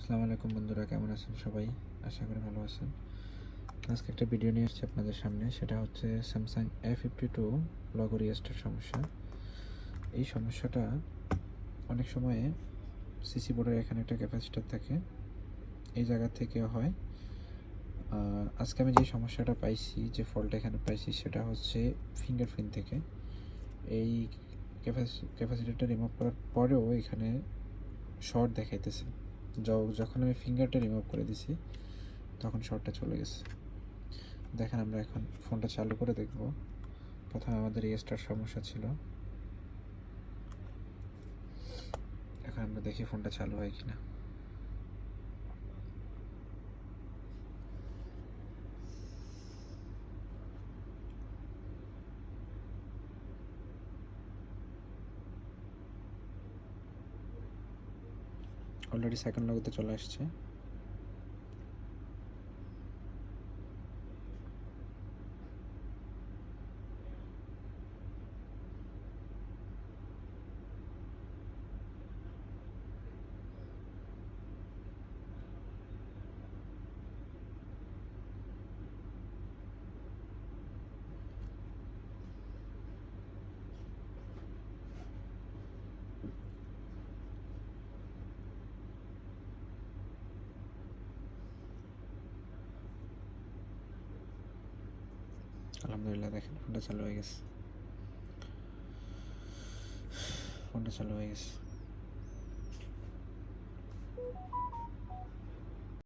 আসসালামু আলাইকুম বন্ধুরা, কেমন আছেন সবাই? আশা করি ভালো আছেন। আজকে একটা ভিডিও নিয়ে এসেছি আপনাদের সামনে। সেটা হচ্ছে স্যামসাং A52 লগো রিস্টার্ট সমস্যা। এই সমস্যাটা অনেক সময়ে সিসি বোর্ডের এখানে একটা ক্যাপাসিটার থাকে, এই জায়গা থেকেও হয়। আজকে আমি যে সমস্যাটা পাইছি, যে ফল্টটা এখানে পাইছি, সেটা হচ্ছে ফিঙ্গারপ্রিন্ট থেকে। এই ক্যাপাসিটারটা রিমুভ করার পরেও এখানে শর্ট দেখাইতেছে। যখন আমি ফিঙ্গারটা রিমুভ করে দিছি তখন শর্টটা চলে গেছে। দেখেন, আমরা এখন ফোনটা চালু করে দেখব। প্রথমে আমাদের রিস্টার্ট সমস্যা ছিল, এখন আমরা দেখি ফোনটা চালু হয় কিনা। অলরেডি সেকেন্ড লগতে চলে আসছে। আলহামদুলিল্লাহ, দেখেন ফোনটা চালু হয়ে গেছে।